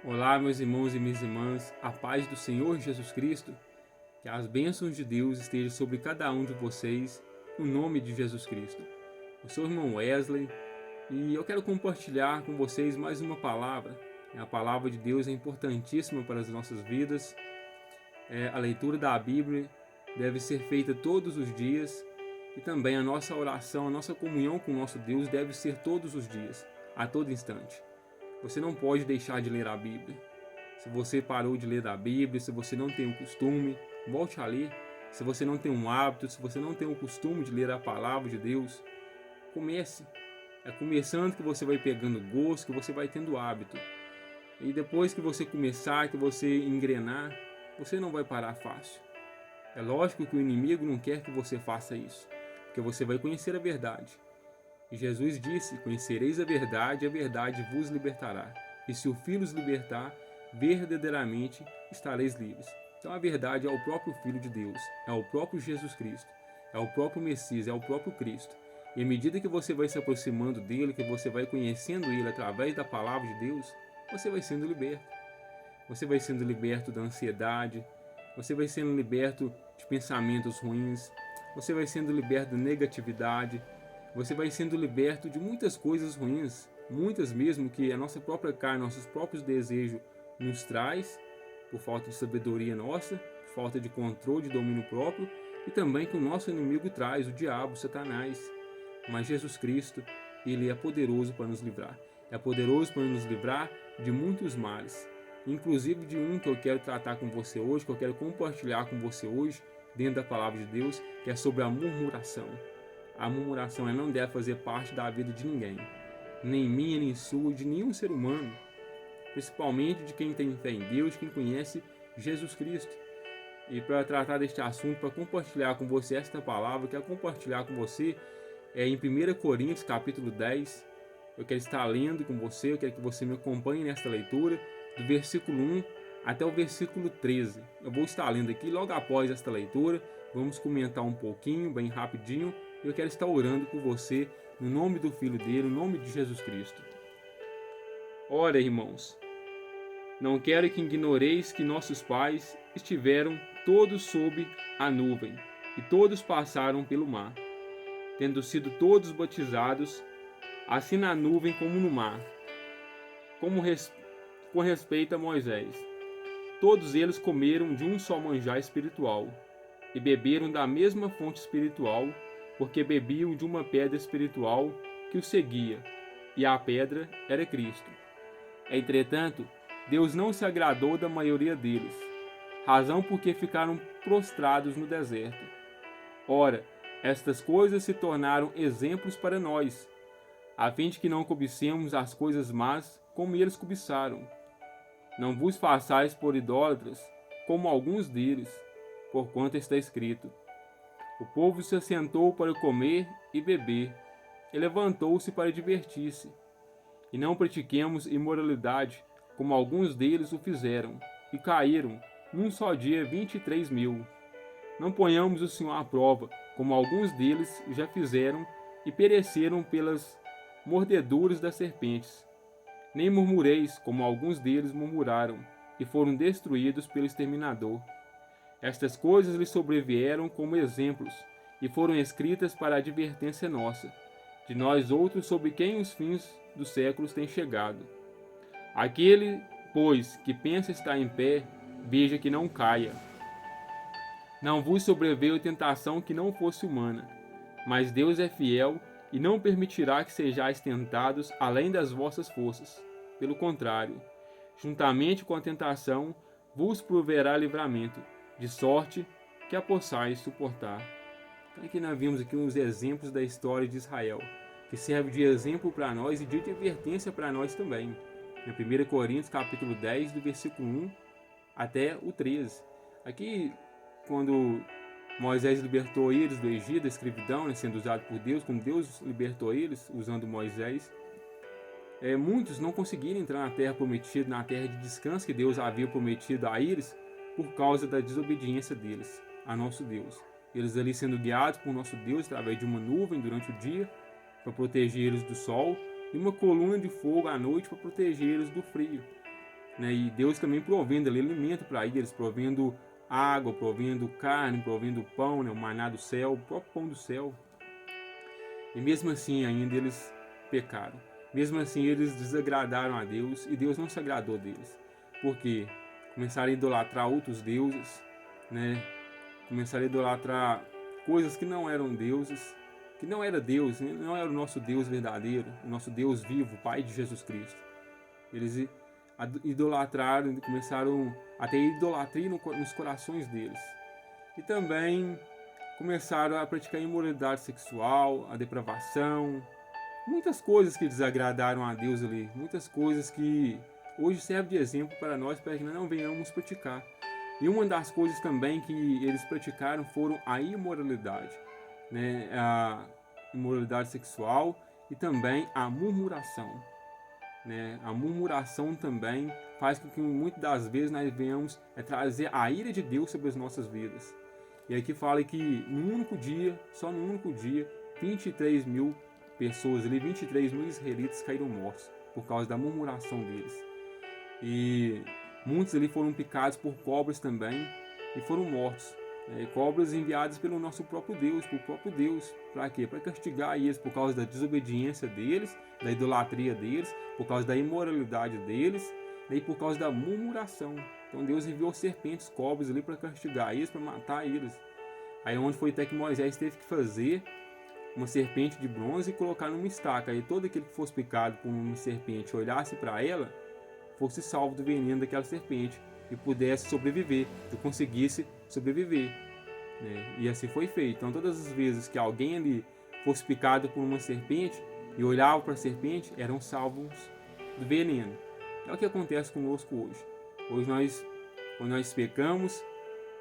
Olá, meus irmãos e minhas irmãs, a paz do Senhor Jesus Cristo, que as bênçãos de Deus estejam sobre cada um de vocês, no nome de Jesus Cristo. Eu sou o irmão Wesley e eu quero compartilhar com vocês mais uma palavra. A palavra de Deus é importantíssima para as nossas vidas. A leitura da Bíblia deve ser feita todos os dias e também a nossa oração, a nossa comunhão com o nosso Deus deve ser todos os dias, a todo instante. Você não pode deixar de ler a Bíblia. Se você parou de ler a Bíblia, se você não tem o costume, volte a ler. Se você não tem um hábito, se você não tem o costume de ler a palavra de Deus, comece. É começando que você vai pegando gosto, que você vai tendo hábito. E depois que você começar, que você engrenar, você não vai parar fácil. É lógico que o inimigo não quer que você faça isso, porque você vai conhecer a verdade. E Jesus disse: conhecereis a verdade vos libertará. E se o Filho os libertar, verdadeiramente estareis livres. Então a verdade é o próprio Filho de Deus, é o próprio Jesus Cristo, é o próprio Messias, é o próprio Cristo. E à medida que você vai se aproximando dele, que você vai conhecendo ele através da palavra de Deus, você vai sendo liberto. Você vai sendo liberto da ansiedade, você vai sendo liberto de pensamentos ruins, você vai sendo liberto da negatividade, você vai sendo liberto de muitas coisas ruins, muitas mesmo que a nossa própria carne, nossos próprios desejos nos traz, por falta de sabedoria nossa, por falta de controle, de domínio próprio, e também que o nosso inimigo traz, o diabo, Satanás. Mas Jesus Cristo, ele é poderoso para nos livrar. É poderoso para nos livrar de muitos males, inclusive de um que eu quero tratar com você hoje, que eu quero compartilhar com você hoje, dentro da palavra de Deus, que é sobre a murmuração. A murmuração não deve fazer parte da vida de ninguém, nem minha, nem sua, de nenhum ser humano, principalmente de quem tem fé em Deus, quem conhece Jesus Cristo. E para tratar deste assunto, para compartilhar com você esta palavra, eu quero compartilhar com você em 1 Coríntios capítulo 10, eu quero estar lendo com você, eu quero que você me acompanhe nesta leitura, do versículo 1 até o versículo 13. Eu vou estar lendo aqui, logo após esta leitura, vamos comentar um pouquinho, bem rapidinho, e eu quero estar orando por você, no nome do Filho dele, no nome de Jesus Cristo. Ora, irmãos, não quero que ignoreis que nossos pais estiveram todos sob a nuvem, e todos passaram pelo mar, tendo sido todos batizados, assim na nuvem como no mar, com respeito a Moisés. Todos eles comeram de um só manjar espiritual, e beberam da mesma fonte espiritual, porque bebiam de uma pedra espiritual que os seguia, e a pedra era Cristo. Entretanto, Deus não se agradou da maioria deles, razão porque ficaram prostrados no deserto. Ora, estas coisas se tornaram exemplos para nós, a fim de que não cobicemos as coisas más como eles cobiçaram. Não vos façais por idólatras, como alguns deles, porquanto está escrito: o povo se assentou para comer e beber, e levantou-se para divertir-se. E não pratiquemos imoralidade, como alguns deles o fizeram, e caíram, num só dia, 23.000. Não ponhamos o Senhor à prova, como alguns deles já fizeram, e pereceram pelas mordeduras das serpentes. Nem murmureis, como alguns deles murmuraram, e foram destruídos pelo exterminador. Estas coisas lhes sobrevieram como exemplos, e foram escritas para a advertência nossa, de nós outros sobre quem os fins dos séculos têm chegado. Aquele, pois, que pensa estar em pé, veja que não caia. Não vos sobreveio tentação que não fosse humana, mas Deus é fiel e não permitirá que sejais tentados além das vossas forças. Pelo contrário, juntamente com a tentação, vos proverá livramento, de sorte que a possais suportar. Então aqui nós vimos aqui uns exemplos da história de Israel, que serve de exemplo para nós e de advertência para nós também. Em 1 Coríntios capítulo 10, do versículo 1 até o 13. Aqui, quando Moisés libertou eles do Egito, da escravidão, sendo usado por Deus, como Deus libertou eles, usando Moisés, muitos não conseguiram entrar na terra prometida, na terra de descanso que Deus havia prometido a eles, por causa da desobediência deles a nosso Deus. Eles ali sendo guiados por nosso Deus através de uma nuvem durante o dia, para proteger eles do sol, e uma coluna de fogo à noite para proteger eles do frio. né? E Deus também provendo ali alimento para eles, provendo água, provendo carne, provendo pão, né? O maná do céu, o próprio pão do céu. E mesmo assim ainda eles pecaram. Mesmo assim eles desagradaram a Deus e Deus não se agradou deles. Porque começaram a idolatrar outros deuses, né? Começaram a idolatrar coisas que não eram deuses, que não era Deus, não era o nosso Deus verdadeiro, o nosso Deus vivo, o Pai de Jesus Cristo. Eles idolatraram, começaram a ter idolatria nos corações deles. E também começaram a praticar imoralidade sexual, a depravação, muitas coisas que desagradaram a Deus ali, muitas coisas que hoje servem de exemplo para nós, para que não venhamos praticar. E uma das coisas também que eles praticaram foram a imoralidade, né? A imoralidade sexual e também a murmuração, né? A murmuração também faz com que muitas das vezes nós venhamos trazer a ira de Deus sobre as nossas vidas. E aqui fala que num único dia, só num único dia, 23 mil pessoas ali, 23 mil israelitas caíram mortos por causa da murmuração deles. E muitos ali foram picados por cobras também e foram mortos. Cobras enviadas pelo nosso próprio Deus. Para quê? Para castigar eles por causa da desobediência deles, da idolatria deles, por causa da imoralidade deles, e por causa da murmuração. Então Deus enviou serpentes, cobras ali para castigar eles, para matar eles. Aí onde foi até que Moisés teve que fazer uma serpente de bronze e colocar numa estaca. Aí todo aquele que fosse picado por uma serpente olhasse para ela, fosse salvo do veneno daquela serpente e pudesse sobreviver, e conseguisse sobreviver, né? E assim foi feito. Então todas as vezes que alguém ali fosse picado por uma serpente e olhava para a serpente, eram salvos do veneno. É o que acontece conosco hoje. Hoje quando nós pecamos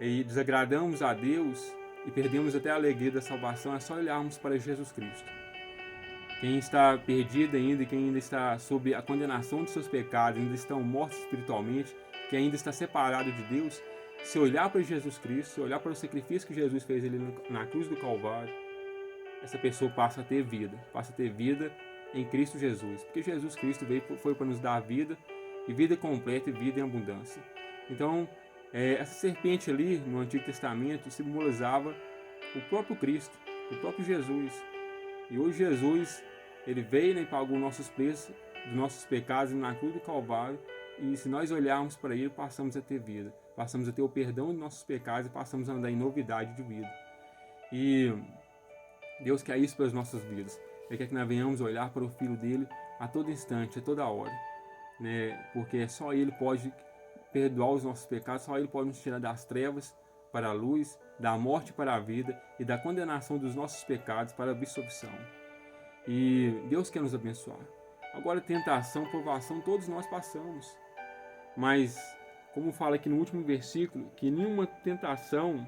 e desagradamos a Deus e perdemos até a alegria da salvação, é só olharmos para Jesus Cristo. Quem está perdido ainda, quem ainda está sob a condenação de seus pecados, ainda estão mortos espiritualmente, que ainda está separado de Deus, se olhar para Jesus Cristo, se olhar para o sacrifício que Jesus fez ali na cruz do Calvário, essa pessoa passa a ter vida em Cristo Jesus, porque Jesus Cristo foi para nos dar vida, e vida completa e vida em abundância. Então, essa serpente ali no Antigo Testamento simbolizava o próprio Cristo, o próprio Jesus. E hoje Jesus, ele veio, né, e pagou nossos preços dos nossos pecados na cruz do Calvário. E se nós olharmos para ele, passamos a ter vida. Passamos a ter o perdão de nossos pecados e passamos a andar em novidade de vida. E Deus quer isso para as nossas vidas. Ele quer que nós venhamos olhar para o Filho dele a todo instante, a toda hora, né? Porque só ele pode perdoar os nossos pecados, só ele pode nos tirar das trevas para a luz, da morte para a vida e da condenação dos nossos pecados para a absolvição. E Deus quer nos abençoar. Agora, tentação, provação, todos nós passamos. Mas, como fala aqui no último versículo, que nenhuma tentação,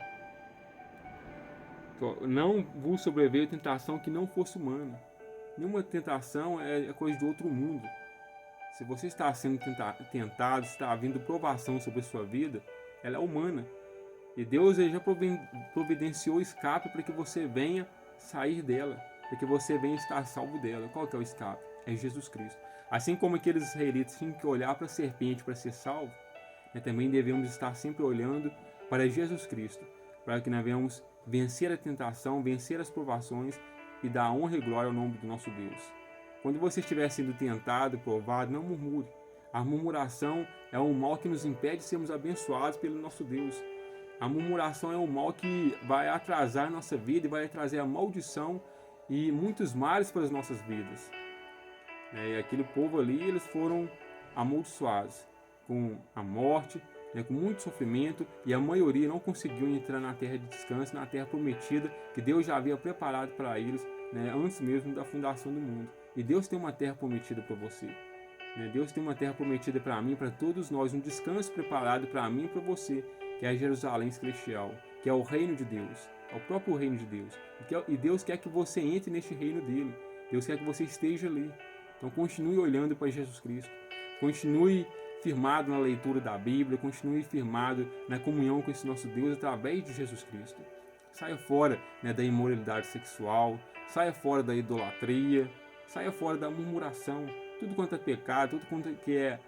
não vos sobreveio tentação que não fosse humana. Nenhuma tentação é coisa de outro mundo. Se você está sendo tentado, está havendo provação sobre a sua vida, ela é humana. E Deus já providenciou escape para que você venha sair dela, para que você venha estar salvo dela. Qual que é o escape? É Jesus Cristo. Assim como aqueles israelitas tinham que olhar para a serpente para ser salvo, também devemos estar sempre olhando para Jesus Cristo, para que nós venhamos vencer a tentação, vencer as provações e dar honra e glória ao nome do nosso Deus. Quando você estiver sendo tentado, provado, não murmure. A murmuração é um mal que nos impede de sermos abençoados pelo nosso Deus. A murmuração é um mal que vai atrasar a nossa vida e vai trazer a maldição e muitos males para as nossas vidas. E aquele povo ali, eles foram amaldiçoados com a morte, com muito sofrimento, e a maioria não conseguiu entrar na terra de descanso, na terra prometida que Deus já havia preparado para eles, antes mesmo da fundação do mundo. E Deus tem uma terra prometida para você. Deus tem uma terra prometida para mim, para todos nós, um descanso preparado para mim e para você, que é a Jerusalém Celestial, que é o reino de Deus, é o próprio reino de Deus. E Deus quer que você entre neste reino dele. Deus quer que você esteja ali. Então continue olhando para Jesus Cristo. Continue firmado na leitura da Bíblia, continue firmado na comunhão com esse nosso Deus através de Jesus Cristo. Saia fora da imoralidade sexual, saia fora da idolatria, saia fora da murmuração, tudo quanto é pecado, tudo quanto que é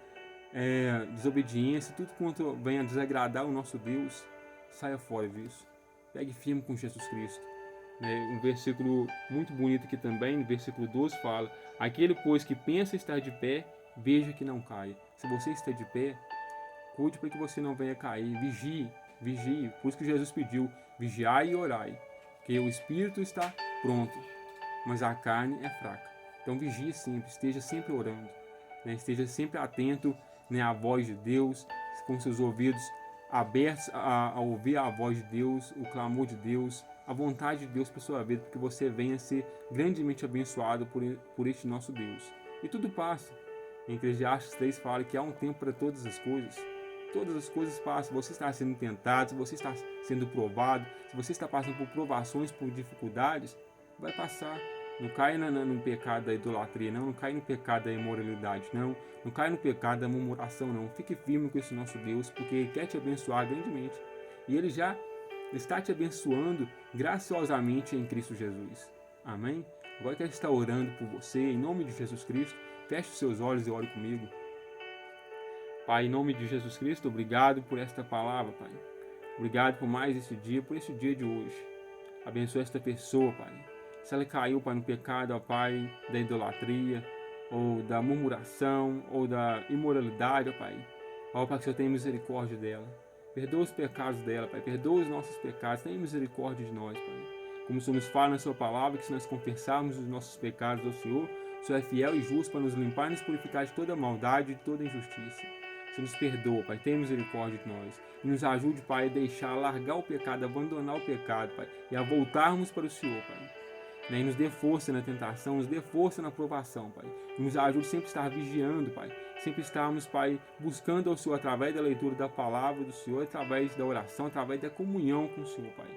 desobediência, tudo quanto venha a desagradar o nosso Deus, saia fora disso. Pegue firme com Jesus Cristo. Um versículo muito bonito aqui também, no versículo 12 fala: aquele, pois, que pensa estar de pé, veja que não caia. Se você está de pé, cuide para que você não venha cair. Vigie, vigie. Por isso que Jesus pediu: vigiai e orai, porque o espírito está pronto, mas a carne é fraca. Então vigie sempre, esteja sempre orando, esteja sempre atento, à voz de Deus, com seus ouvidos abertos a ouvir a voz de Deus, o clamor de Deus, a vontade de Deus para sua vida, porque você venha ser grandemente abençoado por este nosso Deus. E tudo passa. Em Eclesiastes 3 fala que há um tempo para todas as coisas. Todas as coisas passam. Você está sendo tentado, se você está sendo provado, se você está passando por provações, por dificuldades, vai passar. Não caia no pecado da idolatria, não caia no pecado da imoralidade, não caia no pecado da murmuração, não. Fique firme com esse nosso Deus, porque Ele quer te abençoar grandemente. E Ele já está te abençoando graciosamente em Cristo Jesus. Amém? Agora que Ele está orando por você, em nome de Jesus Cristo, feche os seus olhos e ore comigo. Pai, em nome de Jesus Cristo, obrigado por esta palavra, Pai. Obrigado por mais esse dia, por esse dia de hoje. Abençoa esta pessoa, Pai. Se ela caiu, Pai, no pecado, ó Pai, da idolatria, ou da murmuração, ou da imoralidade, ó Pai. Ó Pai, que o Senhor tenha misericórdia dela. Perdoa os pecados dela, Pai. Perdoa os nossos pecados. Tenha misericórdia de nós, Pai. Como o Senhor nos fala na sua palavra, que se nós confessarmos os nossos pecados ao Senhor, o Senhor é fiel e justo para nos limpar e nos purificar de toda maldade e de toda injustiça. Você nos perdoa, Pai, tenha misericórdia de nós. E nos ajude, Pai, a deixar, largar o pecado, abandonar o pecado, Pai, e a voltarmos para o Senhor, Pai. E nos dê força na tentação, nos dê força na provação, Pai. E nos ajude sempre a estar vigiando, Pai. Sempre estarmos, Pai, buscando ao Senhor através da leitura da palavra do Senhor, através da oração, através da comunhão com o Senhor, Pai.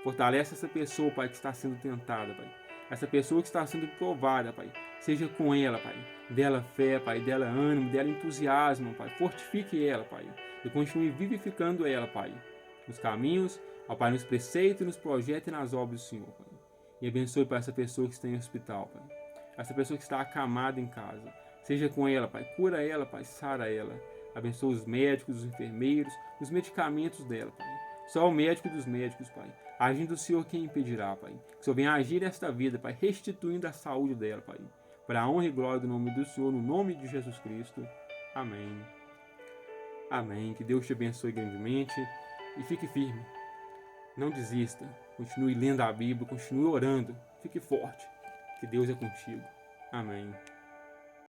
Fortalece essa pessoa, Pai, que está sendo tentada, Pai. Essa pessoa que está sendo provada, Pai. Seja com ela, Pai. Dela fé, Pai. Dela ânimo, dela entusiasmo, Pai. Fortifique ela, Pai. E continue vivificando ela, Pai. Nos caminhos, ó Pai, nos preceitos, nos projetos e nas obras do Senhor, Pai. E abençoe para essa pessoa que está em hospital, Pai. Essa pessoa que está acamada em casa. Seja com ela, Pai. Cura ela, Pai. Sara ela. Abençoe os médicos, os enfermeiros, os medicamentos dela, Pai. Só o médico dos médicos, Pai. Agindo o Senhor, quem impedirá, Pai? Que o Senhor venha agir nesta vida, Pai, restituindo a saúde dela, Pai. Para a honra e glória do nome do Senhor, no nome de Jesus Cristo. Amém. Amém. Que Deus te abençoe grandemente e fique firme. Não desista. Continue lendo a Bíblia, continue orando. Fique forte. Que Deus é contigo. Amém.